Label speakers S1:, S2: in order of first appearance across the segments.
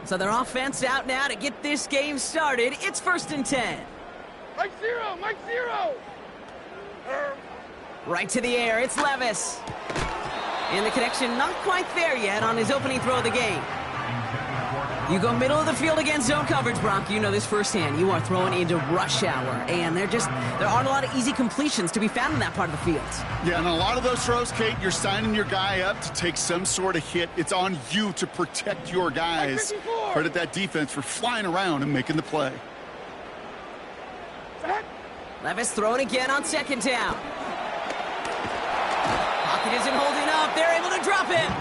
S1: So their offense out now to get this game started. It's 1st and 10.
S2: Mike zero! Mike zero!
S1: Right to the air, it's Levis. And the connection not quite there yet on his opening throw of the game. You go middle of the field against zone coverage, Brock. You know this firsthand. You are throwing into rush hour, and there aren't a lot of easy completions to be found in that part of the field.
S3: Yeah, and a lot of those throws, Kate, you're signing your guy up to take some sort of hit. It's on you to protect your guys. Credit that defense for flying around and making the play.
S1: Levis throwing again on 2nd down. Pocket isn't holding up. They're able to drop him.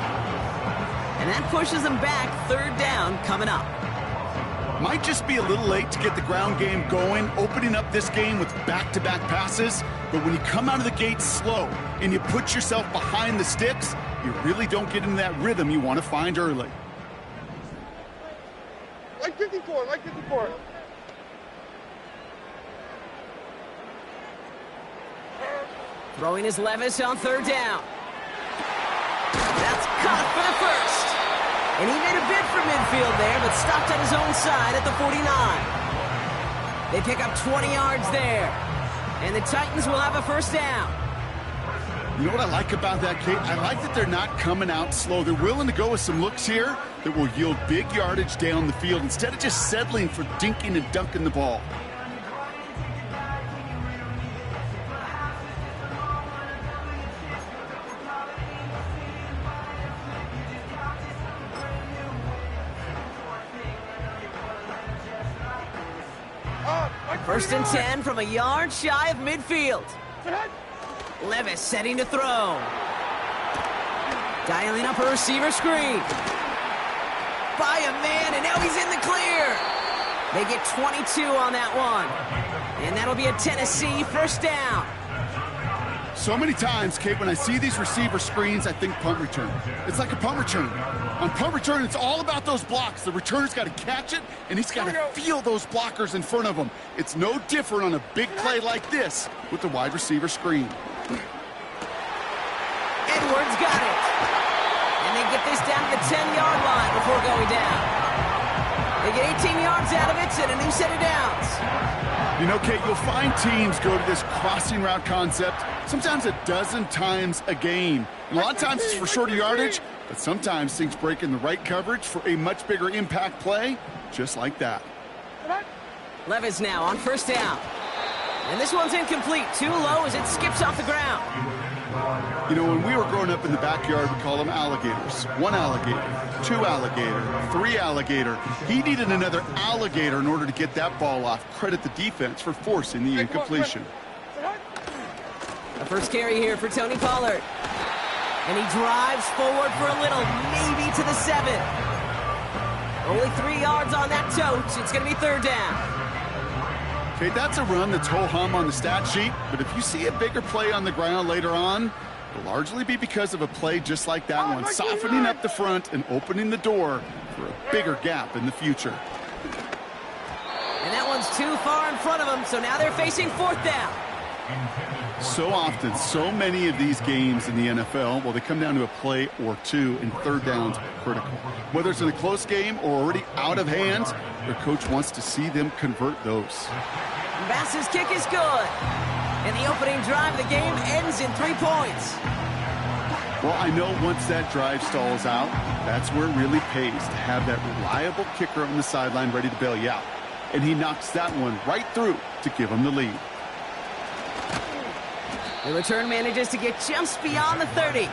S1: And that pushes them back. 3rd down coming up.
S3: Might just be a little late to get the ground game going, opening up this game with back-to-back passes. But when you come out of the gate slow and you put yourself behind the sticks, you really don't get into that rhythm you want to find early.
S2: Like 54, like 54.
S1: Throwing is Levis on 3rd down. That's caught for the first. And he made a bid for midfield there, but stopped on his own side at the 49. They pick up 20 yards there. And the Titans will have a 1st down.
S3: You know what I like about that, Kate? I like that they're not coming out slow. They're willing to go with some looks here that will yield big yardage down the field instead of just settling for dinking and dunking the ball.
S1: First and 10 from a yard shy of midfield. Levis setting to throw. Dialing up a receiver screen. By a man, and now he's in the clear. They get 22 on that one. And that'll be a Tennessee 1st down.
S3: So many times, Kate, when I see these receiver screens, I think punt return. It's like a punt return. On punt return, it's all about those blocks. The returner's got to catch it, and he's got to feel those blockers in front of him. It's no different on a big play like this with the wide receiver screen.
S1: Edwards got it. And they get this down to the 10-yard line before going down. They get 18 yards out of it and a new set of downs.
S3: You know, Kate, you'll find teams go to this crossing route concept sometimes a dozen times a game. And a lot of times it's for shorter yardage, but sometimes things break in the right coverage for a much bigger impact play, just like that.
S1: Levis now on 1st down. And this one's incomplete. Too low as it skips off the ground.
S3: You know, when we were growing up in the backyard, we call them alligators. 1 alligator, 2 alligator, 3 alligator. He needed another alligator in order to get that ball off. Credit the defense for forcing the incompletion.
S1: The first carry here for Tony Pollard. And he drives forward for a little, maybe to the 7. Only 3 yards on that tote. It's going to be 3rd down.
S3: Okay, that's a run that's ho-hum on the stat sheet, but if you see a bigger play on the ground later on, it'll largely be because of a play just like that one, softening up the front and opening the door for a bigger gap in the future.
S1: And that one's too far in front of them, so now they're facing 4th down.
S3: So often, so many of these games in the NFL, well, they come down to a play or two, and 3rd downs are critical. Whether it's in a close game or already out of hand, their coach wants to see them convert those.
S1: Bass's kick is good. And the opening drive of the game ends in 3 points.
S3: Well, I know once that drive stalls out, that's where it really pays to have that reliable kicker on the sideline ready to bail you out. And he knocks that one right through to give him the lead.
S1: The return manages to get just beyond the 30.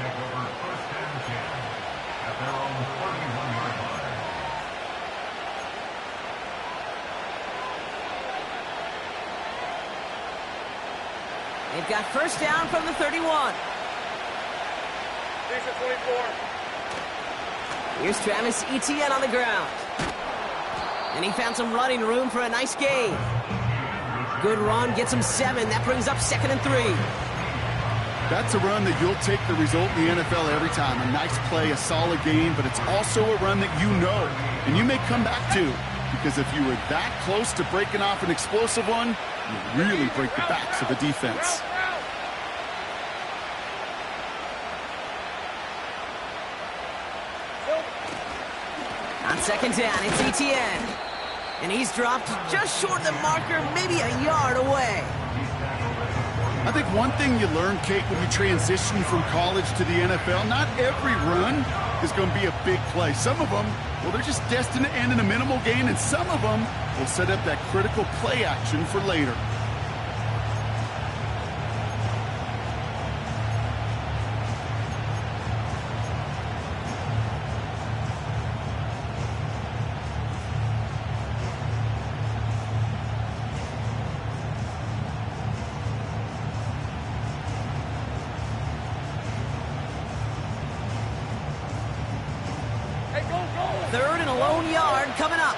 S1: They've got 1st down from the 31.
S2: These are 24.
S1: Here's Travis Etienne on the ground. And he found some running room for a nice gain. Good run, gets him 7. That brings up 2nd and 3.
S3: That's a run that you'll take the result in the NFL every time. A nice play, a solid game, but it's also a run that you know and you may come back to, because if you were that close to breaking off an explosive one, you really break the backs of the defense.
S1: On On second down, it's Etienne. And he's dropped just short of the marker, maybe a yard away.
S3: I think one thing you learn, Kate, when you transition from college to the NFL, not every run is going to be a big play. Some of them, well, they're just destined to end in a minimal gain, and some of them will set up that critical play action for later.
S1: Third and a lone yard coming up.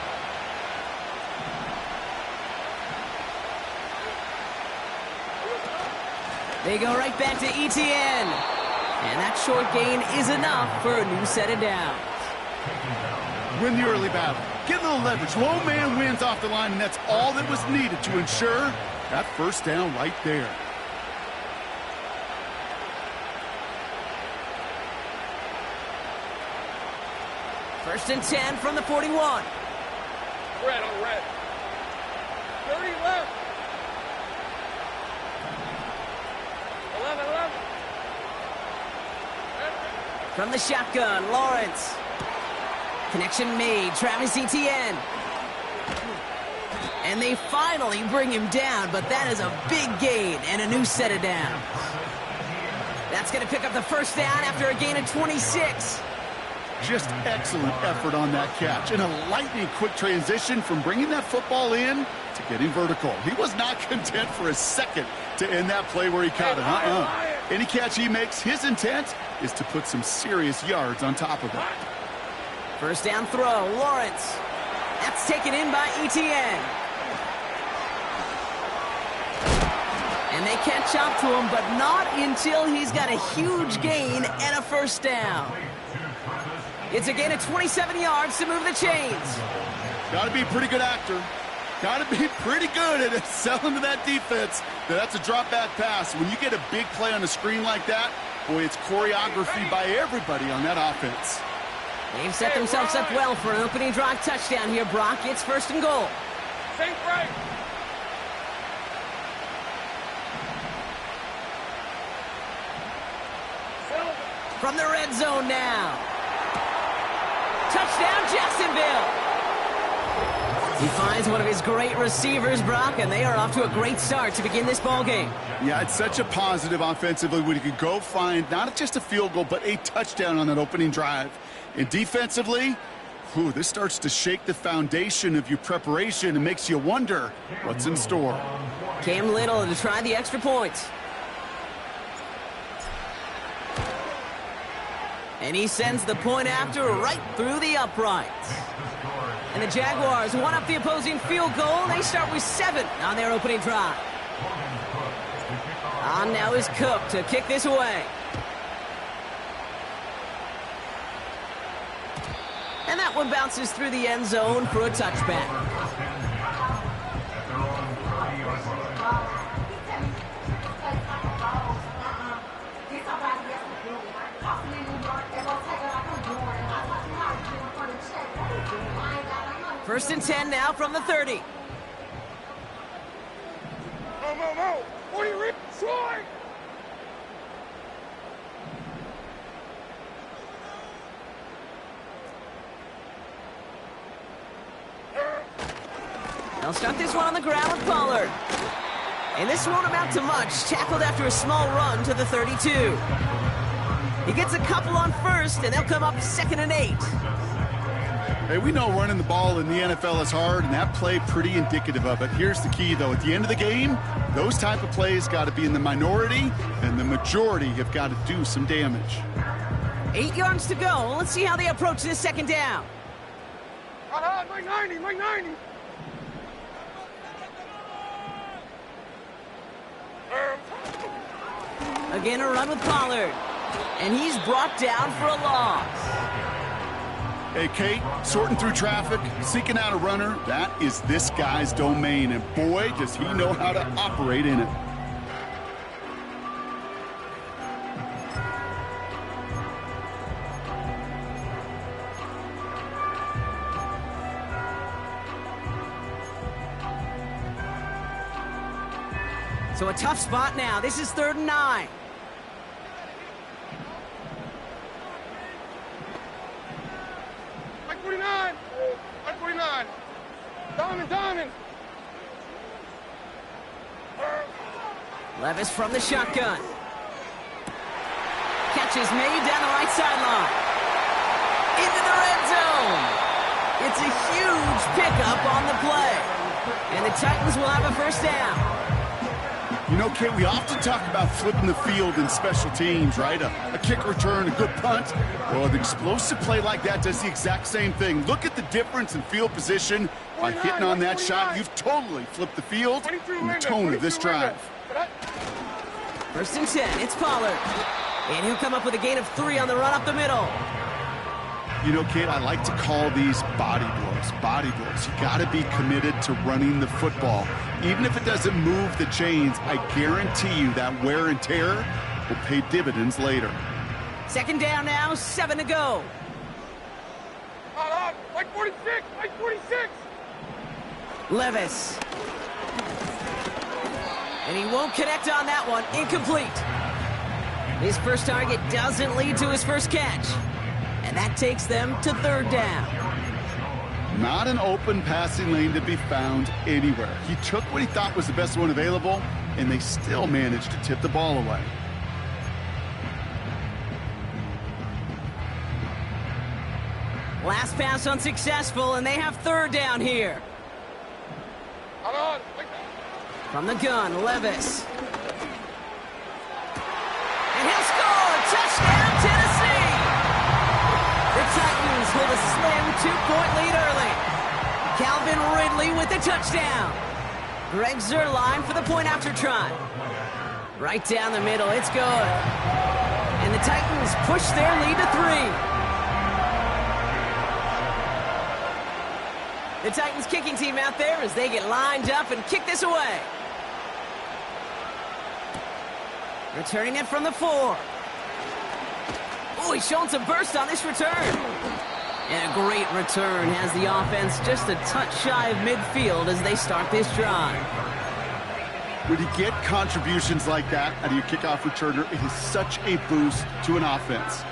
S1: They go right back to Etienne. And that short gain is enough for a new set of downs.
S3: Win the early battle. Get a little leverage. Low man wins off the line, and that's all that was needed to ensure that first down right there.
S1: First and 10 from the 41.
S2: Red on red. 30 left. 11.
S1: From the shotgun, Lawrence. Connection made, Travis Etienne. And they finally bring him down, but that is a big gain and a new set of downs. That's going to pick up the first down after a gain of 26.
S3: Just excellent effort on that catch. And a lightning quick transition from bringing that football in to getting vertical. He was not content for a second to end that play where he caught it. Any catch he makes, his intent is to put some serious yards on top of it.
S1: First down throw, Lawrence. That's taken in by Etienne. And they catch up to him, but not until he's got a huge gain and a first down. It's a gain of 27 yards to move the chains.
S3: Got to be a pretty good actor. Got to be pretty good at selling to that defense. That's a drop-back pass. When you get a big play on a screen like that, boy, it's choreography by everybody on that offense.
S1: They've set themselves up well for an opening drive touchdown here, Brock. It's first and goal.
S2: Think right.
S1: From the red zone now. Touchdown, Jacksonville. He finds one of his great receivers, Brock, and they are off to a great start to begin this ball game.
S3: Yeah, it's such a positive offensively when you could go find not just a field goal, but a touchdown on that opening drive. And defensively, this starts to shake the foundation of your preparation and makes you wonder what's in store.
S1: Cam Little to try the extra points. And he sends the point after right through the uprights. And the Jaguars one up the opposing field goal. They start with 7 on their opening drive. On now is Cook to kick this away. And that one bounces through the end zone for a touchback. First and 10 now from the 30.
S2: Mo. 40 rip. Troy.
S1: They'll start this one on the ground with Pollard. And this won't amount to much. Tackled after a small run to the 32. He gets a couple on first, and they'll come up 2nd and 8.
S3: Hey, we know running the ball in the NFL is hard, and that play pretty indicative of it. Here's the key, though. At the end of the game, those type of plays got to be in the minority, and the majority have got to do some damage.
S1: 8 yards to go. Let's see how they approach this second down.
S2: Mike 90.
S1: Again, a run with Pollard. And he's brought down for a loss.
S3: Hey, Kate, sorting through traffic, seeking out a runner, that is this guy's domain. And boy, does he know how to operate in it.
S1: So a tough spot now. This is 3rd and 9.
S2: Like 49. Like 49. Diamond.
S1: Levis from the shotgun. Catch is made down the right sideline. Into the red zone. It's a huge pickup on the play. And the Titans will have a first down.
S3: You know, Kate, we often talk about flipping the field in special teams, right? A kick return, a good punt. Well, an explosive play like that does the exact same thing. Look at the difference in field position. By hitting on that shot, you've totally flipped the field and the tone of this drive.
S1: 1st and 10, it's Pollard. And he'll come up with a gain of 3 on the run up the middle.
S3: You know, Kate, I like to call these body blows. Body blows. You got to be committed to running the football. Even if it doesn't move the chains, I guarantee you that wear and tear will pay dividends later.
S1: 2nd down now, 7 to go.
S2: Like 46. Like 46.
S1: Levis. And he won't connect on that one. Incomplete. His first target doesn't lead to his first catch. And that takes them to 3rd down.
S3: Not an open passing lane to be found anywhere. He took what he thought was the best one available, and they still managed to tip the ball away.
S1: Last pass unsuccessful, and they have 3rd down here. From the gun, Levis. And he'll score! Touchdown, Tennessee! The Titans hold a slim 2-point lead early. Calvin Ridley with the touchdown. Greg Zuerlein for the point after try. Right down the middle, it's good. And the Titans push their lead to 3. The Titans kicking team out there as they get lined up and kick this away. Returning it from the 4. Oh, he's showing some burst on this return. And a great return has the offense just a touch shy of midfield as they start this drive.
S3: When you get contributions like that out of your kickoff returner, it is such a boost to an offense.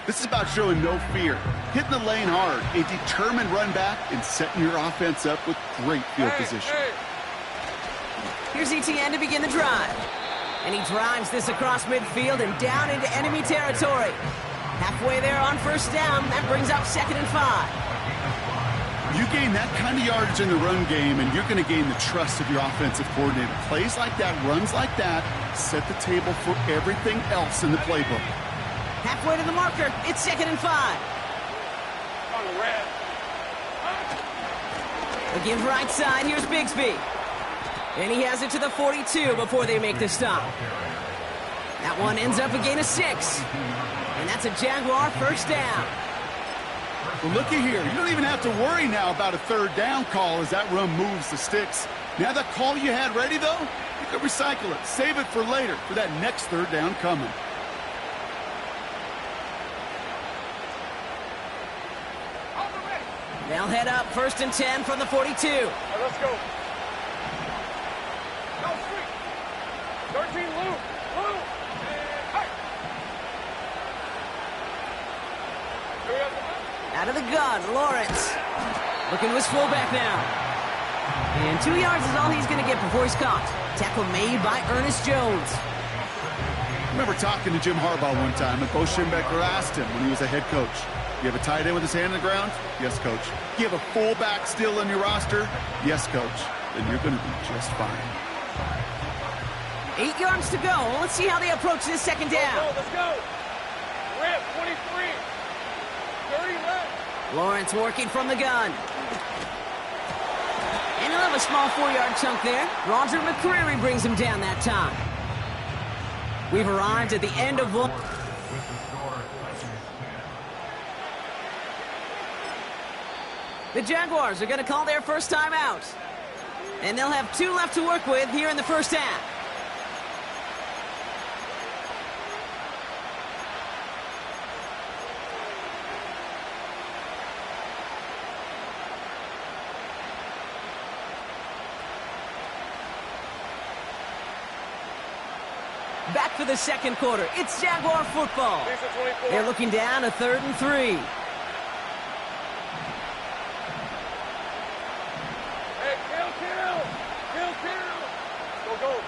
S3: This is about showing no fear, hitting the lane hard, a determined run back, and setting your offense up with great field position.
S1: Here's ETN to begin the drive. And he drives this across midfield and down into enemy territory. Halfway there on 1st down, that brings up 2nd and 5.
S3: You gain that kind of yardage in the run game, and you're going to gain the trust of your offensive coordinator. Plays like that, runs like that, set the table for everything else in the playbook.
S1: Halfway to the marker, it's 2nd and 5.
S2: On the red.
S1: Again, right side, here's Bigsby. And he has it to the 42 before they make the stop. That one ends up a gain of 6. And that's a Jaguar 1st down.
S3: Well, looky here. You don't even have to worry now about a 3rd down call as that run moves the sticks. Now that call you had ready, though, you could recycle it. Save it for later for that next 3rd down coming.
S1: They'll head up 1st and 10 from the 42.
S2: All right, let's go. Go, sweet. 13, Lou. And hey.
S1: Out of the gun, Lawrence. Looking to his fullback now. And 2 yards is all he's going to get before he's caught. Tackle made by Ernest Jones.
S3: I remember talking to Jim Harbaugh one time, and Bo Schembechler asked him when he was a head coach, you have a tight end with his hand on the ground? Yes, coach. You have a fullback still on your roster? Yes, coach. Then you're going to be just fine.
S1: 8 yards to go. Let's see how they approach this 2nd down.
S2: Let's go. Rip, 23. 30 left.
S1: Lawrence working from the gun. And he'll have a small 4-yard chunk there. Roger McCreary brings him down that time. We've arrived at the end of one. The Jaguars are going to call their first time out. And they'll have 2 left to work with here in the 1st half. Back for the second quarter. It's Jaguar football. They're looking down a 3rd and 3.
S2: Hey, kill. Go.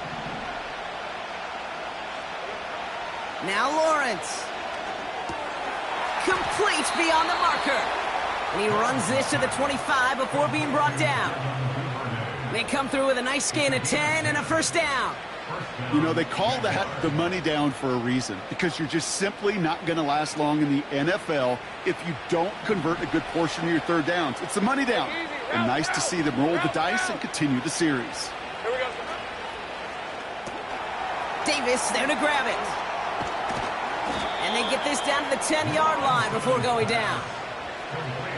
S1: Now Lawrence. Complete beyond the marker. And he runs this to the 25 before being brought down. They come through with a nice gain of 10 and a first down.
S3: You know, they call that the money down for a reason, because you're just simply not going to last long in the NFL if you don't convert a good portion of your third downs. It's the money down. And nice to see them roll the dice and continue the series.
S2: Here we go.
S1: Davis there to grab it. And they get this down to the 10-yard line before going down.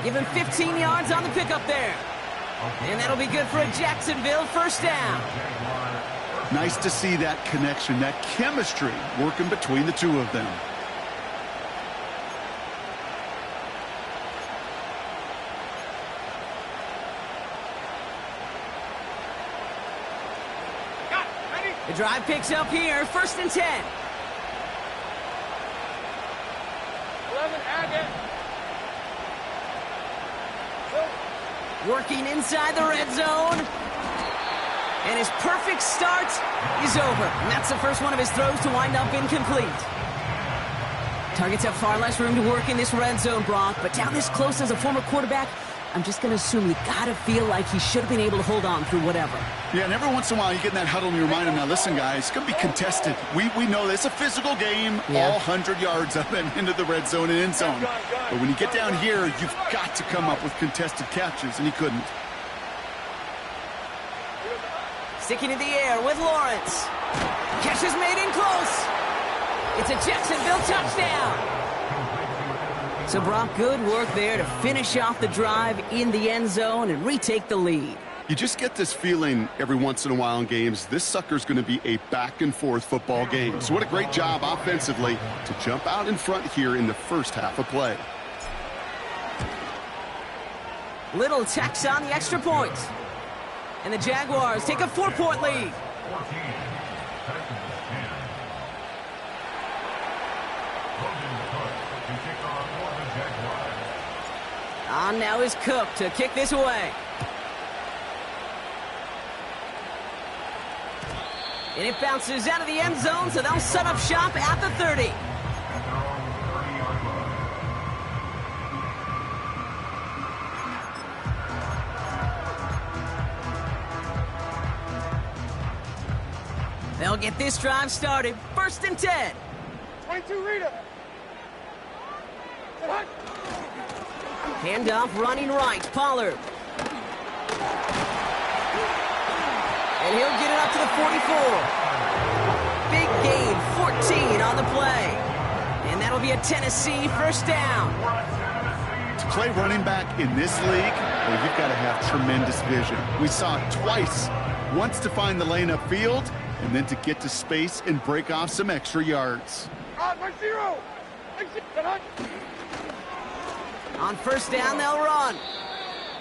S1: Give him 15 yards on the pickup there. And that'll be good for a Jacksonville first down.
S3: Nice to see that connection, that chemistry working between the two of them.
S1: The drive picks up here, 1st and 10.
S2: 11, Agate.
S1: Working inside the red zone. And his perfect start is over. And that's the first one of his throws to wind up incomplete. Targets have far less room to work in this red zone, Brock. But down this close as a former quarterback, I'm just going to assume you got to feel like he should have been able to hold on through whatever.
S3: Yeah, and every once in a while you get in that huddle and you remind him, now listen, guys, it's going to be contested. We know this. It's a physical game, all 100 yards up and into the red zone and end zone. But when you get down here, you've got to come up with contested catches, and he couldn't.
S1: Sticking in the air with Lawrence. Catch is made in close. It's a Jacksonville touchdown. So, Brock, good work there to finish off the drive in the end zone and retake the lead.
S3: You just get this feeling every once in a while in games, this sucker's going to be a back-and-forth football game. So what a great job offensively to jump out in front here in the first half of play.
S1: Little tacks on the extra point. And the Jaguars take a 4-point lead. On now is Cook to kick this away. And it bounces out of the end zone, so they'll set up shop at the 30. They'll get this drive started. 1st and 10.
S2: 22, Rita.
S1: Handoff running right. Pollard. And he'll get it up to the 44. Big gain, 14 on the play. And that'll be a Tennessee first down.
S3: To play running back in this league, well, you've got to have tremendous vision. We saw it twice. Once to find the lane upfield, and then to get to space and break off some extra yards.
S1: On first down, they'll run.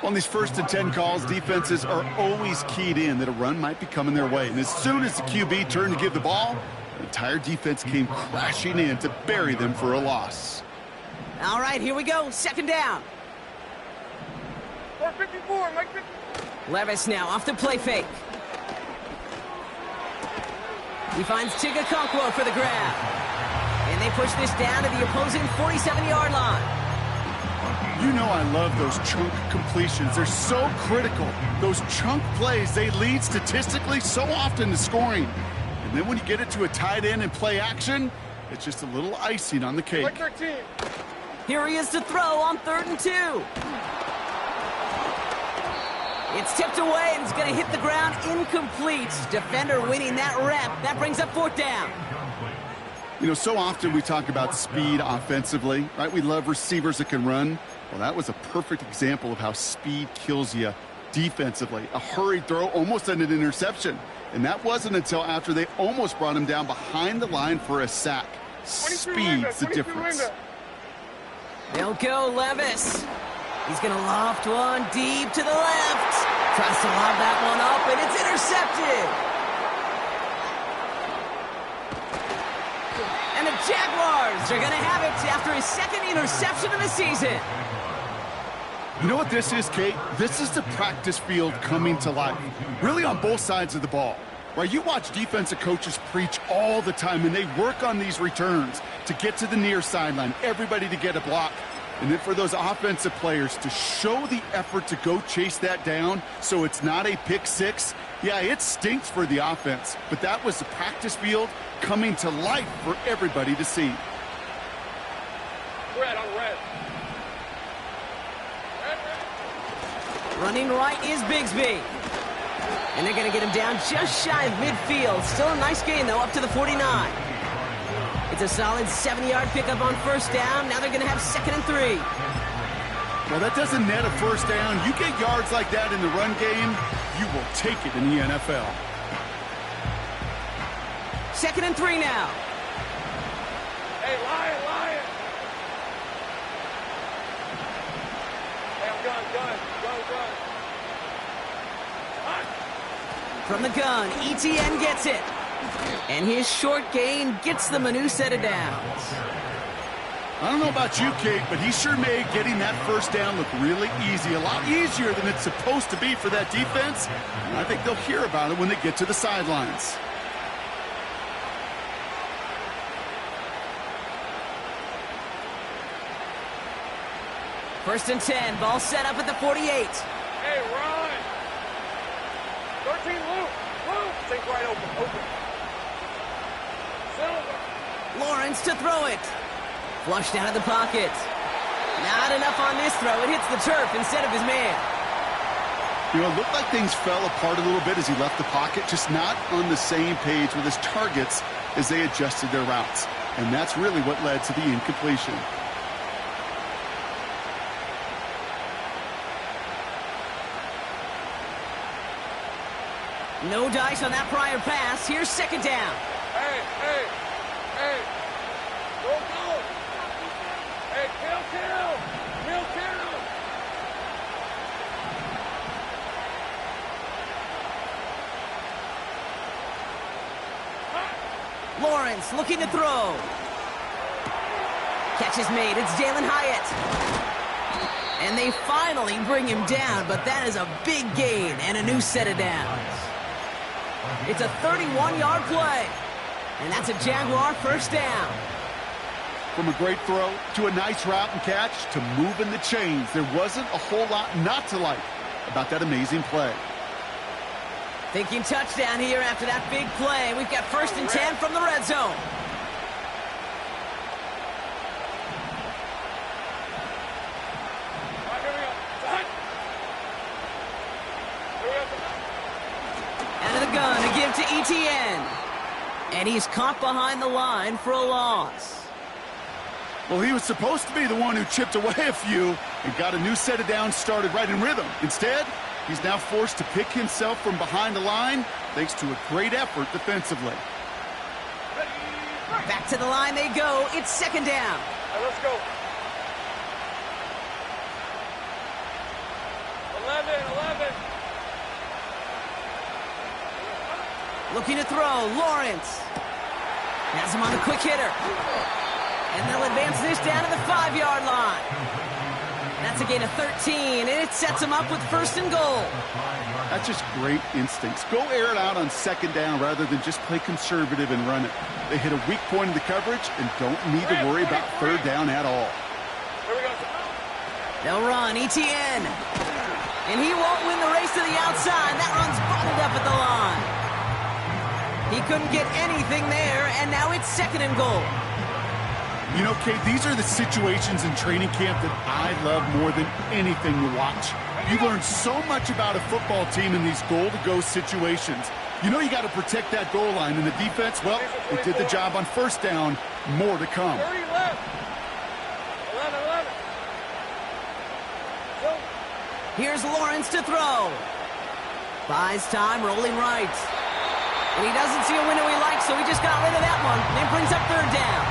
S3: On these 1st and 10 calls, defenses are always keyed in that a run might be coming their way. And as soon as the QB turned to give the ball, the entire defense came crashing in to bury them for a loss.
S1: All right, here we go. 2nd down.
S2: 454, Mike.
S1: Levis now off the play fake. He finds Chigakonkwo for the grab. And they push this down to the opposing 47-yard line.
S3: You know I love those chunk completions. They're so critical. Those chunk plays, they lead statistically so often to scoring. And then when you get it to a tight end and play action, it's just a little icing on the cake.
S2: Mike 13.
S1: Here he is to throw on 3rd and 2. It's tipped away and it's going to hit the ground incomplete. Defender winning that rep. That brings up 4th down.
S3: You know, so often we talk about speed offensively, right? We love receivers that can run. Well, that was a perfect example of how speed kills you defensively. A hurried throw, almost an interception. And that wasn't until after they almost brought him down behind the line for a sack. Speed's the difference.
S1: They'll go Levis. He's going to loft one deep to the left. Tries to lob that one up, and it's intercepted. Jaguars are going to have it after his second interception of the season.
S3: You know what this is, Kate? This is the practice field coming to life, really on both sides of the ball. Right, you watch defensive coaches preach all the time, and they work on these returns to get to the near sideline, everybody to get a block. And then for those offensive players to show the effort to go chase that down so it's not a pick six, yeah, it stinks for the offense. But that was the practice field coming to life for everybody to see.
S2: Red on red.
S1: Running right is Bigsby. And they're going to get him down just shy of midfield. Still a nice gain, though, up to the 49. It's a solid 70-yard pickup on first down. Now they're going to have 2nd and 3.
S3: Well, that doesn't net a first down. You get yards like that in the run game, you will take it in the NFL.
S1: 2nd and 3 now.
S2: Hey, Lion, Lion. Hey, I'm gun.
S1: From the gun, ETN gets it. And his short gain gets them a new set of downs.
S3: I don't know about you, Kate, but he sure made getting that first down look really easy. A lot easier than it's supposed to be for that defense. And I think they'll hear about it when they get to the sidelines.
S1: First and 10, ball set up at the 48.
S2: Hey, run. 13, Luke. Take right open. Silver.
S1: Lawrence to throw it. Flushed out of the pocket. Not enough on this throw. It hits the turf instead of his man.
S3: You know, it looked like things fell apart a little bit as he left the pocket, just not on the same page with his targets as they adjusted their routes. And that's really what led to the incompletion.
S1: No dice on that prior pass. Here's 2nd down.
S2: Hey. Go. Hey, kill.
S1: Lawrence looking to throw. Catch is made. It's Jalen Hyatt. And they finally bring him down, but that is a big gain and a new set of downs. It's a 31-yard play. And that's a Jaguar first down.
S3: From a great throw to a nice route and catch to moving the chains, there wasn't a whole lot not to like about that amazing play.
S1: Thinking touchdown here after that big play. We've got 1st and 10 from the red zone. Out of the gun to give to ETN. And he's caught behind the line for a loss.
S3: Well, he was supposed to be the one who chipped away a few and got a new set of downs started right in rhythm. Instead, he's now forced to pick himself from behind the line thanks to a great effort defensively.
S1: Back to the line they go. It's 2nd down.
S2: All right, let's go. 11.
S1: Looking to throw. Lawrence. Has him on the quick hitter. And they'll advance this down to the 5-yard line. That's a gain of 13, and it sets them up with 1st and goal.
S3: That's just great instincts. Go air it out on 2nd down rather than just play conservative and run it. They hit a weak point in the coverage and don't need to worry about 3rd down at all.
S2: Here we go.
S1: They'll run. ETN. And he won't win the race to the outside. That run's bottled up at the line. He couldn't get anything there, and now it's 2nd and goal.
S3: You know, Kate, these are the situations in training camp that I love more than anything to watch. You learn so much about a football team in these goal-to-go situations. You know you got to protect that goal line, and the defense, well, they did the job on 1st down. More to come.
S2: 30 left. 11. Go.
S1: Here's Lawrence to throw. Buys time, rolling right. And he doesn't see a window he likes, so he just got rid of that one. And brings up 3rd down.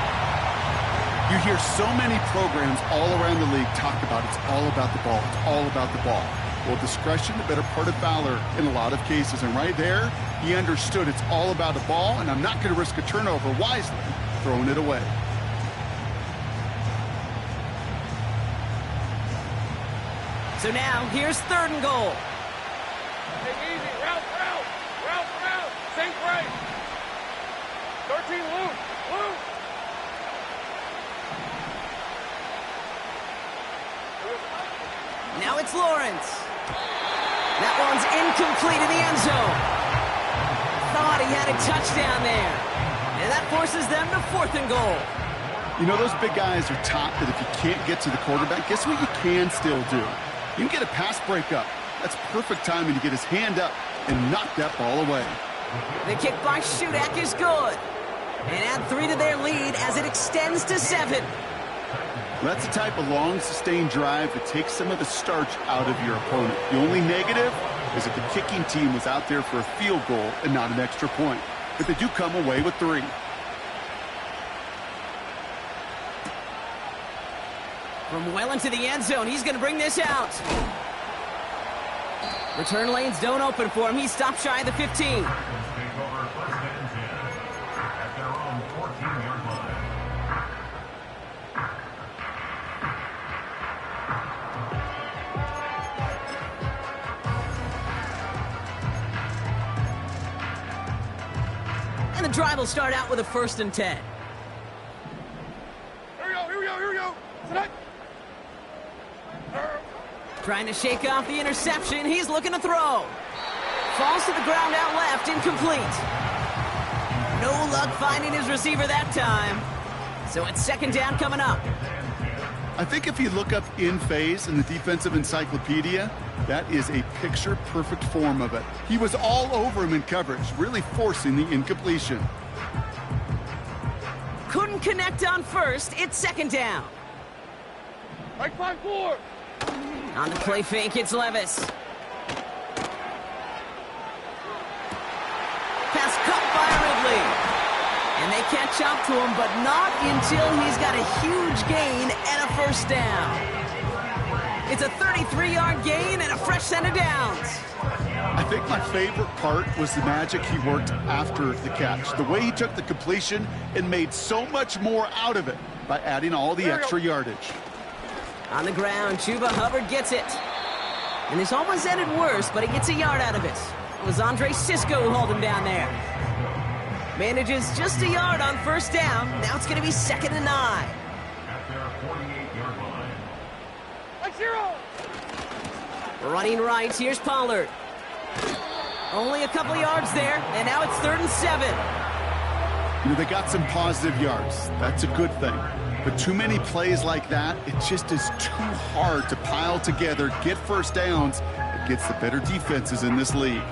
S3: You hear so many programs all around the league talk about it's all about the ball. It's all about the ball. Well, discretion, the better part of valor in a lot of cases. And right there, he understood it's all about the ball, and I'm not going to risk a turnover wisely, throwing it away.
S1: So now, here's 3rd and goal.
S2: Take easy. Route. Sink right. 13 loose.
S1: Now it's Lawrence. That one's incomplete in the end zone. Thought he had a touchdown there. And that forces them to 4th and goal.
S3: You know, those big guys are taught that if you can't get to the quarterback, guess what you can still do? You can get a pass breakup. That's perfect timing to get his hand up and knock that ball away.
S1: The kick by Shudak is good. And add 3 to their lead as it extends to 7.
S3: That's the type of long, sustained drive that takes some of the starch out of your opponent. The only negative is that the kicking team was out there for a field goal and not an extra point. But they do come away with 3.
S1: From well into the end zone, he's going to bring this out. Return lanes don't open for him. He stops shy of the 15. And the drive will start out with a 1st and 10.
S2: Here we go. Tonight.
S1: Trying to shake off the interception. He's looking to throw. Falls to the ground out left, incomplete. No luck finding his receiver that time. So it's 2nd down coming up.
S3: I think if you look up in phase in the defensive encyclopedia, that is a picture-perfect form of it. He was all over him in coverage, really forcing the incompletion.
S1: Couldn't connect on 1st. It's 2nd down.
S2: Right 5-4.
S1: On the play fake, it's Levis. Pass caught by Ridley. And they catch up to him, but not until he's got a huge gain and a 1st down. It's a 33-yard gain and a fresh set of downs.
S3: I think my favorite part was the magic he worked after the catch. The way he took the completion and made so much more out of it by adding all the extra yardage.
S1: On the ground, Chuba Hubbard gets it. And this almost ended worse, but he gets a yard out of it. It was Andre Cisco who hauled him down there. Manages just a yard on 1st down. Now it's going to be 2nd and 9.
S2: At their 48-yard line. 0.
S1: Running right, here's Pollard. Only a couple yards there, and now it's 3rd and 7.
S3: You know, they got some positive yards. That's a good thing. But too many plays like that, it just is too hard to pile together, get 1st downs against the better defenses in this league.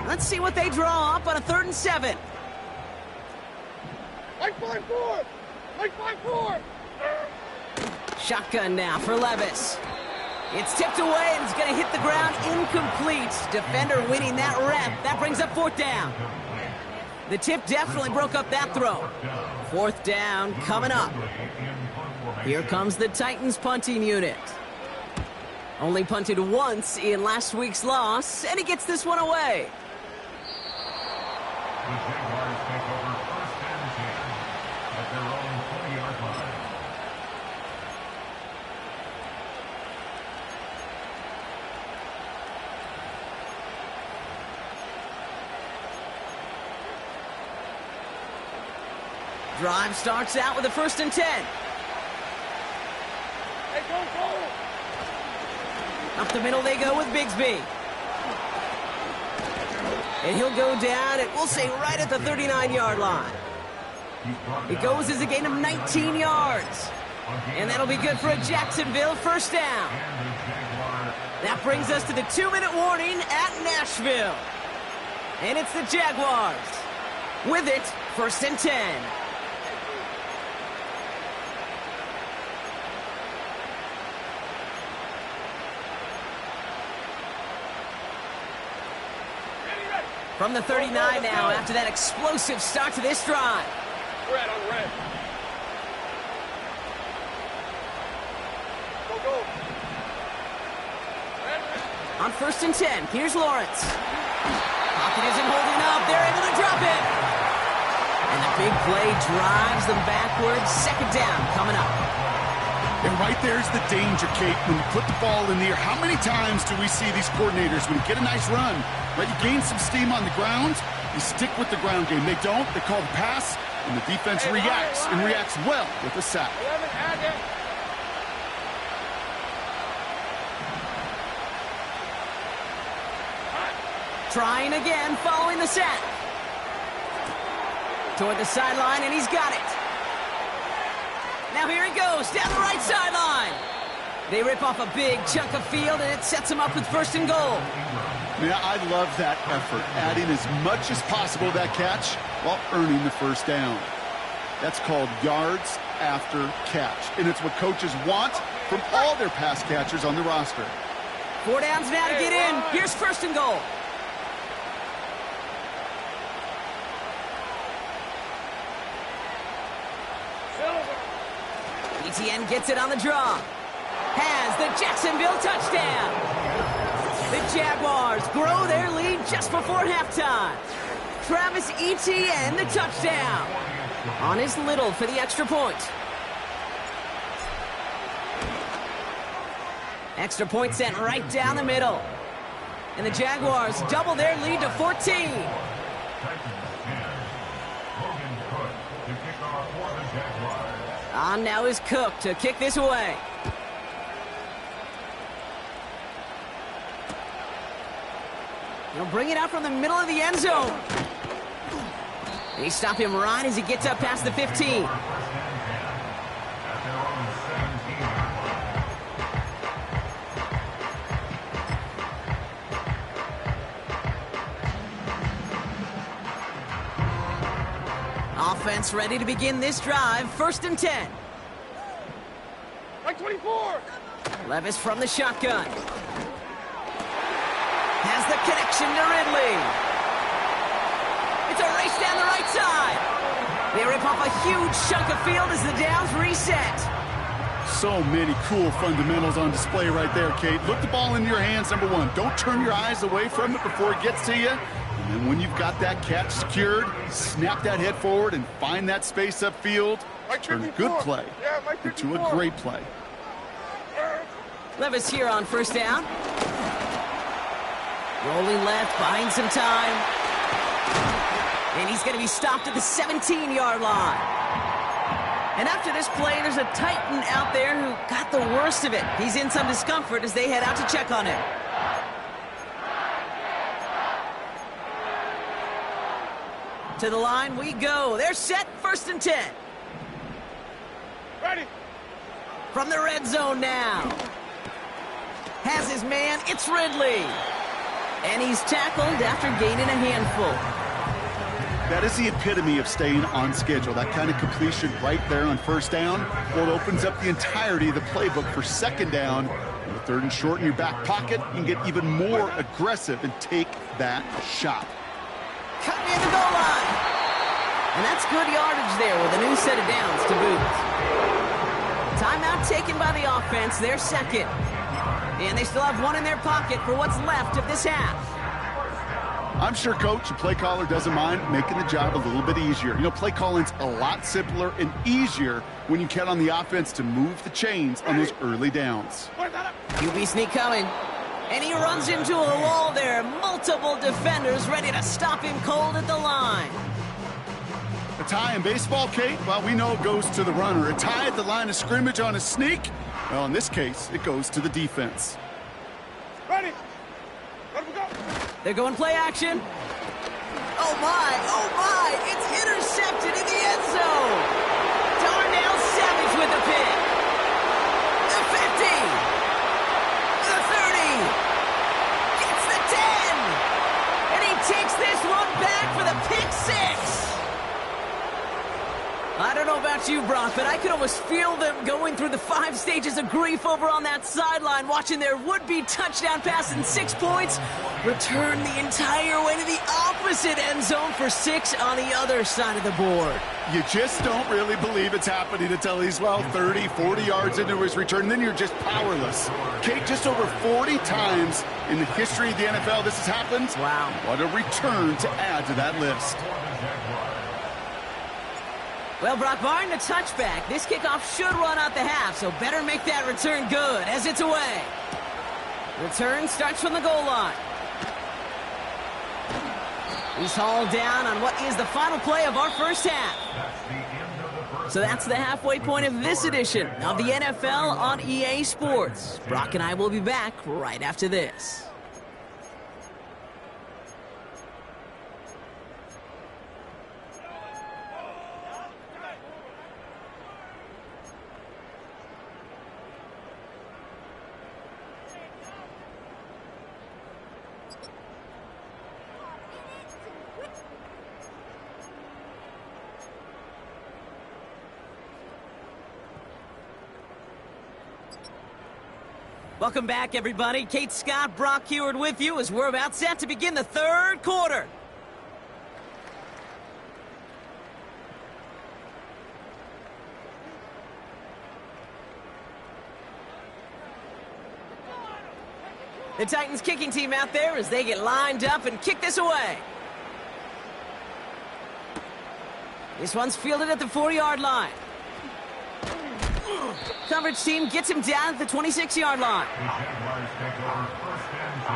S1: Let's see what they draw up on a 3rd and 7.
S2: Like 5-4. Like 5-4.
S1: Shotgun now for Levis. It's tipped away and it's going to hit the ground incomplete. Defender winning that rep. That brings up 4th down. The tip definitely broke up that throw. 4th down coming up. Here comes the Titans punting unit. Only punted once in last week's loss, and he gets this one away.
S4: The Jaguars take over 1st and 10 at their own 20-yard line.
S1: Drive starts out with a 1st and 10.
S2: Hey, go.
S1: Up the middle they go with Bigsby. And he'll go down, and we'll say right at the 39-yard line. It goes as a gain of 19 yards. And that'll be good for a Jacksonville 1st down. That brings us to the 2-minute warning at Nashville. And it's the Jaguars. With it, 1st and 10. From the 39 now, after that explosive start to this drive.
S2: Red on red. Go.
S1: On 1st and 10, here's Lawrence. Pocket isn't holding up. They're able to drop it. And the big play drives them backwards. 2nd down coming up.
S3: And right there's the danger, Kate. When you put the ball in the air, how many times do we see these coordinators, when you get a nice run, right, you gain some steam on the ground, you stick with the ground game. They don't. They call the pass, and the defense reacts, and reacts well with a sack.
S2: 11, add it.
S1: Trying again, following the sack. Toward the sideline, and he's got it. Now here he goes, down the right sideline. They rip off a big chunk of field, and it sets them up with 1st and goal.
S3: Yeah, I love that effort, adding as much as possible to that catch while earning the 1st down. That's called yards after catch, and it's what coaches want from all their pass catchers on the roster.
S1: 4 downs now to get in. Here's 1st and goal. Etienne gets it on the draw. Has the Jacksonville touchdown. The Jaguars grow their lead just before halftime. Travis Etienne, the touchdown. On his little for the extra point. Extra point sent right down the middle. And the Jaguars double their lead to 14. On now is Cook to kick this away. He'll bring it out from the middle of the end zone. And he stopped him right as he gets up past the 15. Offense ready to begin this drive. 1st and 10.
S2: Like 24.
S1: Levis from the shotgun. Has the connection to Ridley. It's a race down the right side. They rip off a huge chunk of field as the downs reset.
S3: So many cool fundamentals on display right there, Kate. Look the ball into your hands, number one. Don't turn your eyes away from it before it gets to you. And then when you've got that catch secured, snap that head forward and find that space upfield. Turn a good play into a great play.
S1: Levis here on 1st down. Rolling left, buying some time. And he's going to be stopped at the 17-yard line. And after this play, there's a Titan out there who got the worst of it. He's in some discomfort as they head out to check on him. To the line we go. They're set. 1st and 10.
S2: Ready.
S1: From the red zone now. Has his man. It's Ridley. And he's tackled after gaining a handful.
S3: That is the epitome of staying on schedule. That kind of completion right there on 1st down. Well, it opens up the entirety of the playbook for 2nd down. With 3rd and short in your back pocket, you can get even more aggressive and take that shot.
S1: Cut near the goal line. And that's good yardage there with a new set of downs to boot. Timeout taken by the offense. They're 2nd. And they still have one in their pocket for what's left of this half.
S3: I'm sure coach and play caller doesn't mind making the job a little bit easier. You know, play calling's a lot simpler and easier when you count on the offense to move the chains on those early downs.
S1: QB sneak coming. And he runs into a wall there. Multiple defenders ready to stop him cold at the line.
S3: A tie in baseball, Kate? Well, we know it goes to the runner. A tie at the line of scrimmage on a sneak? Well, in this case, it goes to the defense.
S2: Ready. Let him go.
S1: They're going play action. Oh, my. It's intercepted in the end zone. Darnell Savage with the pick. The 50. The 30. Gets the 10. And he takes this one back for the pick 6. I don't know about you, Brock, but I could almost feel them going through the 5 stages of grief over on that sideline, watching their would-be touchdown pass in 6 points return the entire way to the opposite end zone for 6 on the other side of the board.
S3: You just don't really believe it's happening until he's, well, 30, 40 yards into his return, and then you're just powerless. Kate, just over 40 times In the history of the NFL, this has happened.
S1: Wow.
S3: What a return to add to that list.
S1: Well, Brock, barring the touchback, this kickoff should run out the half, so better make that return good as it's away. Return starts from the goal line. He's hauled down on what is the final play of our first half. So that's the halfway point of this edition of the NFL on EA Sports. Brock and I will be back right after this. Welcome back, everybody. Kate Scott, Brock Heward with you as we're about set to begin the third quarter. The Titans kicking team out there as they get lined up and kick this away. This one's fielded at the 4-yard line. Coverage team gets him down at the 26-yard line.
S4: The Jaguars take over first and 10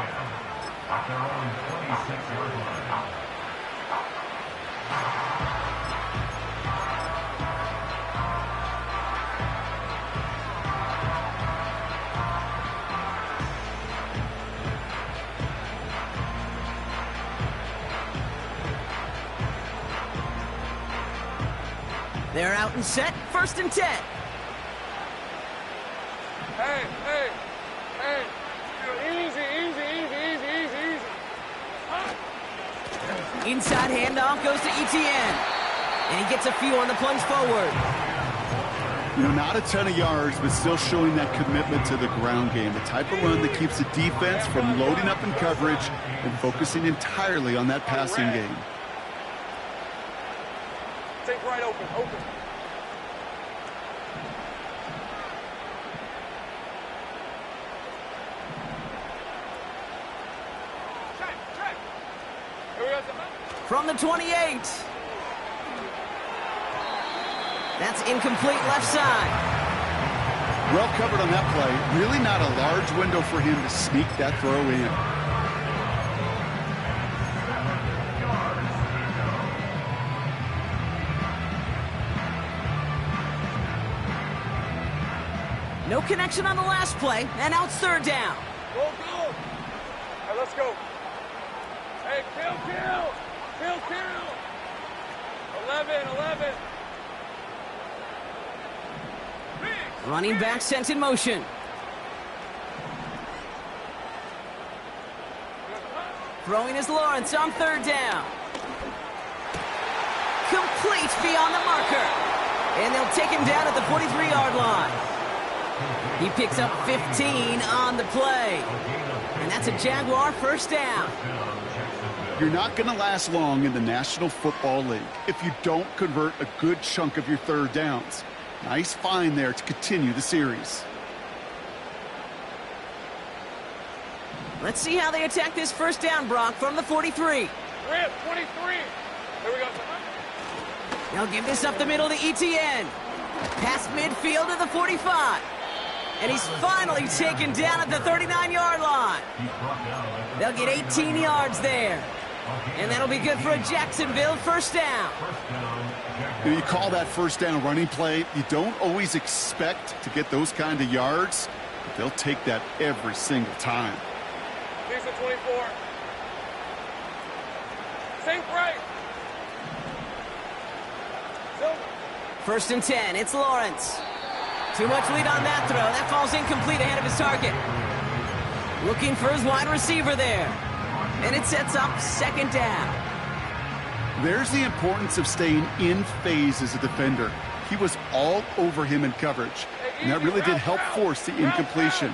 S4: at their own 26-yard line.
S1: They're out and set, first and 10.
S2: Hey, hey, hey. Easy, easy, easy, easy, easy, easy.
S1: Inside handoff goes to Etienne. And he gets a few on the plunge forward.
S3: You know, not a ton of yards, but still showing that commitment to the ground game. The type of run that keeps the defense from loading up in coverage and focusing entirely on that passing game.
S2: Take right open, open.
S1: From the 28. That's incomplete left side.
S3: Well covered on that play. Really not a large window for him to sneak that throw in.
S1: No connection on the last play, and now it's third down.
S2: Go, go. All right, let's go. Hey, kill, kill. Kill, kill. 11, 11.
S1: Running back sent in motion. Throwing is Lawrence on third down. Complete beyond the marker. And they'll take him down at the 43-yard line. He picks up 15 on the play. And that's a Jaguar first down.
S3: You're not going to last long in the National Football League if you don't convert a good chunk of your third downs. Nice find there to continue the series.
S1: Let's see how they attack this first down, Brock, from the 43.
S2: We're at 23. Here we go.
S1: They'll give this up the middle to Etienne. Past midfield to the 45. And he's finally taken down at the 39-yard line. They'll get 18 yards there. And that'll be good for a Jacksonville first down.
S3: You call that first down running play. You don't always expect to get those kind of yards, but they'll take that every single time.
S2: These are 24. Sink right.
S1: First and 10, it's Lawrence. Too much lead on that throw. That falls incomplete ahead of his target. Looking for his wide receiver there. And it sets up second down.
S3: There's the importance of staying in phase as a defender. He was all over him in coverage, and that really did help force the incompletion.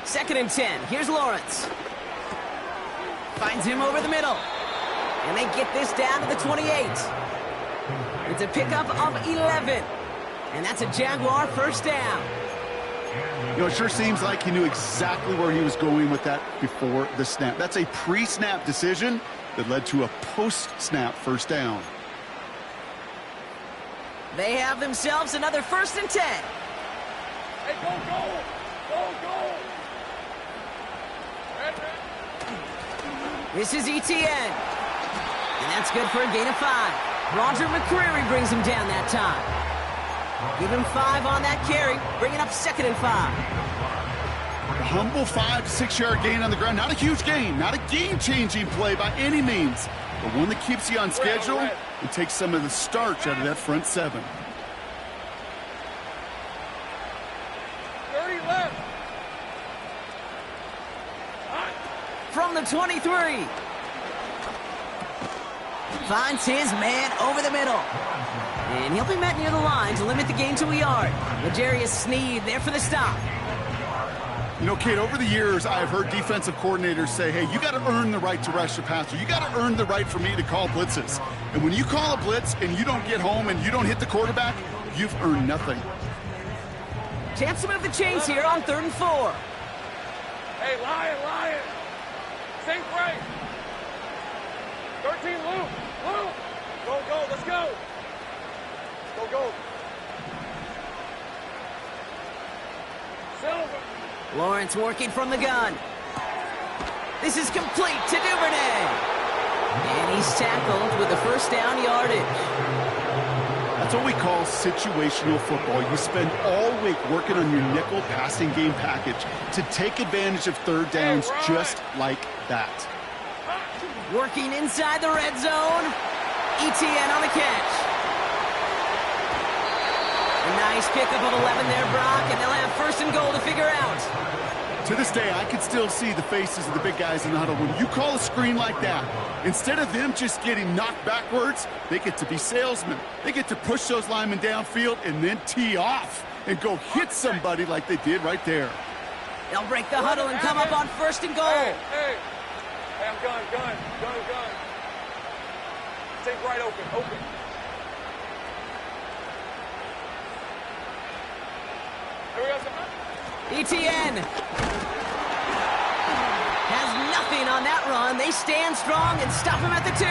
S1: Second and 10. Here's Lawrence. Finds him over the middle. And they get this down to the 28. It's a pickup of 11. And that's a Jaguar first down.
S3: You know, it sure seems like he knew exactly where he was going with that before the snap. That's a pre-snap decision that led to a post-snap first down.
S1: They have themselves another 1st and 10.
S2: Hey, go, go! Go, go!
S1: This is ETN. And that's good for a gain of 5. Roger McCreary brings him down that time. Give him 5 on that carry, bringing up 2nd and 5.
S3: A humble 5 to 6 yard gain on the ground. Not a huge gain, not a game-changing play by any means, but one that keeps you on schedule and takes some of the starch out of that front 7.
S2: 30 left.
S1: From the 23. Finds his man over the middle. And he'll be met near the line to limit the gain to a yard. L'Jarius Sneed there for the stop.
S3: You know, Kate, over the years, I've heard defensive coordinators say, hey, you got to earn the right to rush the passer. You got to earn the right for me to call blitzes. And when you call a blitz and you don't get home and you don't hit the quarterback, you've earned nothing.
S1: Chance to move the chains here on 3rd and 4.
S2: Hey, Lion! Sink right! 13, Luke! Go, let's go! Go! Silver!
S1: Lawrence working from the gun. This is complete to Duvernay. And he's tackled with the 1st down yardage.
S3: That's what we call situational football. You spend all week working on your nickel passing game package to take advantage of 3rd downs just like that.
S1: Working inside the red zone. ETN on the catch. A nice pickup of 11 there, Brock, and they'll have 1st and goal to figure out.
S3: To this day, I can still see the faces of the big guys in the huddle. When you call a screen like that, instead of them just getting knocked backwards, they get to be salesmen. They get to push those linemen downfield and then tee off and go hit somebody like they did right there.
S1: They'll break the huddle and come up on 1st and goal.
S2: Hey, I'm gun. Take right open. Here we go,
S1: ETN has nothing on that run. They stand strong and stop him at the 2.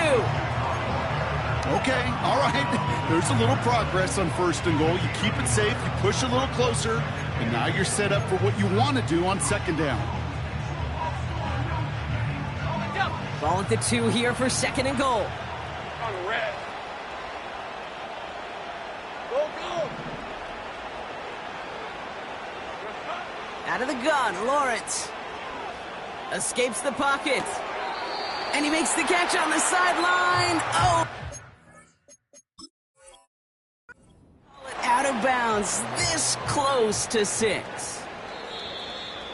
S3: Okay, all right. There's a little progress on 1st and goal. You keep it safe, you push a little closer, and now you're set up for what you want to do on 2nd down.
S1: Ball at the 2 here for 2nd and goal.
S2: On the red. Go!
S1: Out of the gun, Lawrence escapes the pocket. And he makes the catch on the sideline. Oh! Out of bounds, this close to 6.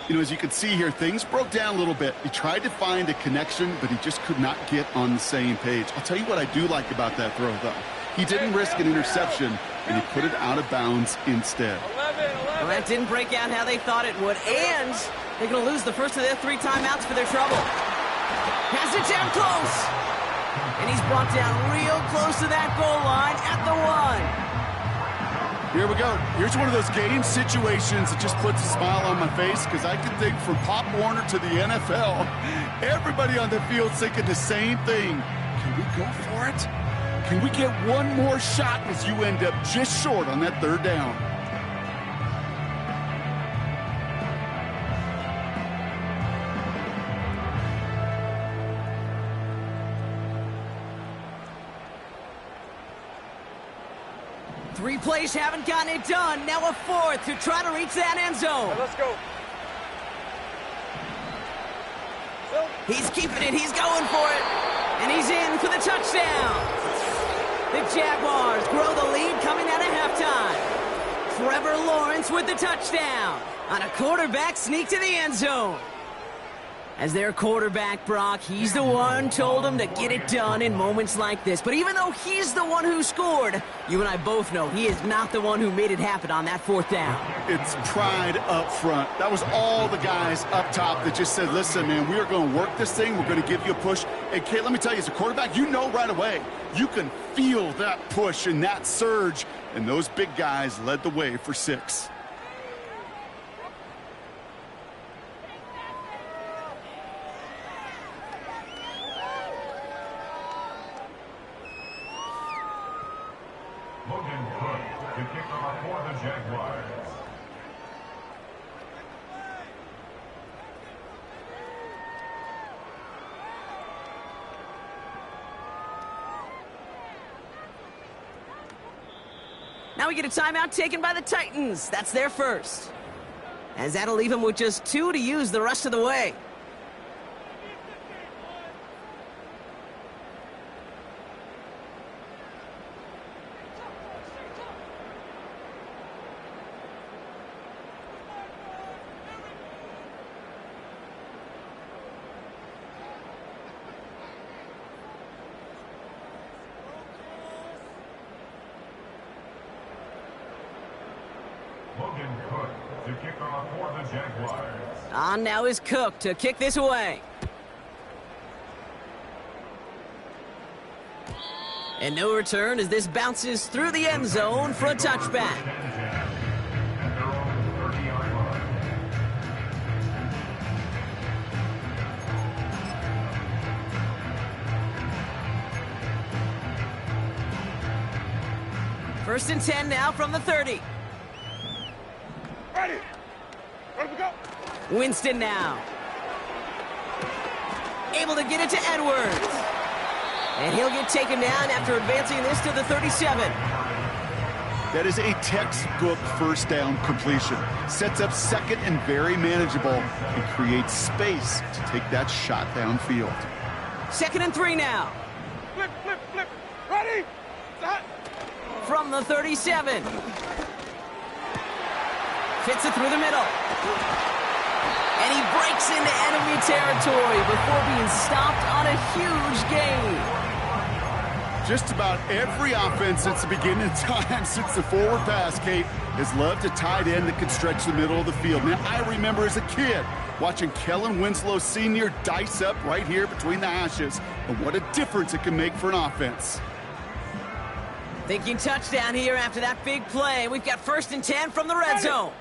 S3: You know, as you can see here, things broke down a little bit. He tried to find a connection, but he just could not get on the same page. I'll tell you what I do like about that throw, though. He didn't risk an interception, and he put it out of bounds instead.
S2: 11.
S1: Well, that didn't break out how they thought it would, and they're going to lose the first of their 3 timeouts for their trouble. Has it down close, and he's brought down real close to that goal line at the 1.
S3: Here we go. Here's one of those game situations that just puts a smile on my face, because I can think from Pop Warner to the NFL, everybody on the field thinking the same thing. Can we go for it? Can we get one more shot as you end up just short on that 3rd down?
S1: Three plays haven't gotten it done. Now a 4th to try to reach that end zone.
S2: Right, let's go.
S1: He's keeping it. He's going for it. And he's in for the touchdown. The Jaguars grow the lead coming out of halftime. Trevor Lawrence with the touchdown on a quarterback sneak to the end zone. As their quarterback, Brock, he's the one told him to get it done in moments like this. But even though he's the one who scored, you and I both know he is not the one who made it happen on that 4th down.
S3: It's pride up front. That was all the guys up top that just said, listen, man, we are going to work this thing. We're going to give you a push. And, Kate, let me tell you, as a quarterback, you know right away. You can feel that push and that surge. And those big guys led the way for 6.
S4: Jaguars.
S1: Now we get a timeout taken by the Titans. That's their first. As that'll leave them with just 2 to use the rest of the way.
S4: To kick off for the Jaguars.
S1: On now is Cook to kick this away. And no return as this bounces through the end zone for a touchback.
S4: At their own 30-yard line.
S1: First and 10 now from the 30.
S2: Ready. Ready to go.
S1: Winston now. Able to get it to Edwards. And he'll get taken down after advancing this to the 37.
S3: That is a textbook first down completion. Sets up second and very manageable and creates space to take that shot downfield.
S1: Second and 3 now.
S2: Flip, flip, flip. Ready. Set.
S1: From the 37. Fits it through the middle. And he breaks into enemy territory before being stopped on a huge gain.
S3: Just about every offense since the beginning of time, since the forward pass, Kate, has loved a tight end that can stretch the middle of the field. Man, I remember as a kid watching Kellen Winslow Sr. dice up right here between the hashes. And what a difference it can make for an offense.
S1: Thinking touchdown here after that big play. We've got first and 10 from the red zone.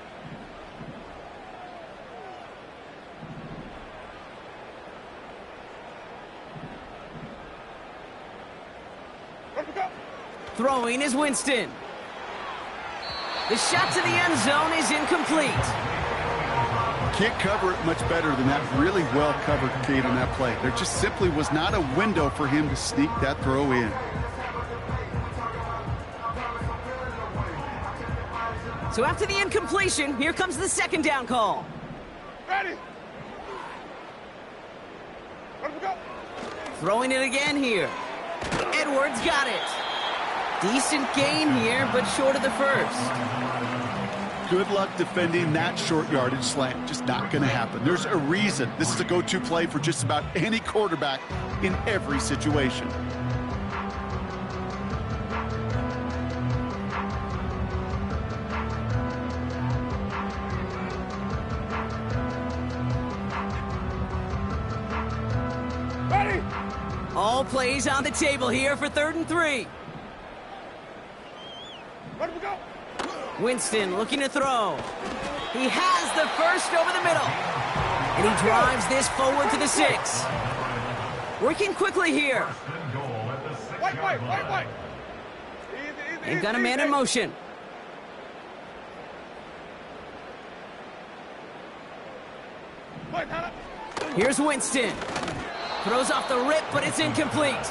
S1: Throwing is Winston. The shot to the end zone is incomplete.
S3: Can't cover it much better than that. Really well covered, Kate, on that play. There just simply was not a window for him to sneak that throw in.
S1: So after the incompletion, here comes the second down call.
S2: Ready. Ready to go.
S1: Throwing it again here. Edwards got it. Decent gain here, but short of the first.
S3: Good luck defending that short yardage slant. Just not going to happen. There's a reason this is a go-to play for just about any quarterback in every situation.
S2: Ready.
S1: All plays on the table here for 3rd and 3.
S2: Ready to go.
S1: Winston looking to throw. He has the first over the middle. And he drives this forward to the 6. Working quickly here.
S2: White.
S1: They've got a man in motion. Here's Winston. Throws off the rip, but it's incomplete.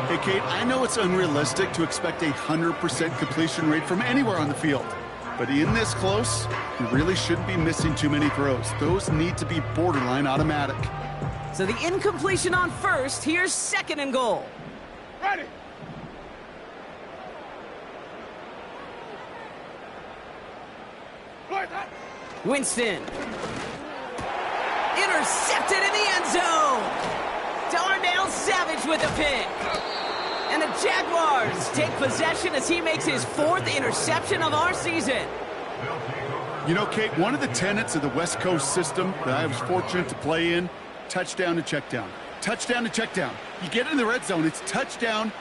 S3: Hey, Kate, I know it's unrealistic to expect a 100% completion rate from anywhere on the field. But in this close, you really shouldn't be missing too many throws. Those need to be borderline automatic.
S1: So the incompletion on first. Here's 2nd and goal.
S2: Ready.
S1: Winston. Intercepted in the end zone. Darnell Savage with a pick. And the Jaguars take possession as he makes his 4th interception of our season.
S3: You know, Kate, one of the tenets of the West Coast system that I was fortunate to play in, touchdown to check down. Touchdown to check down. You get in the red zone, it's touchdown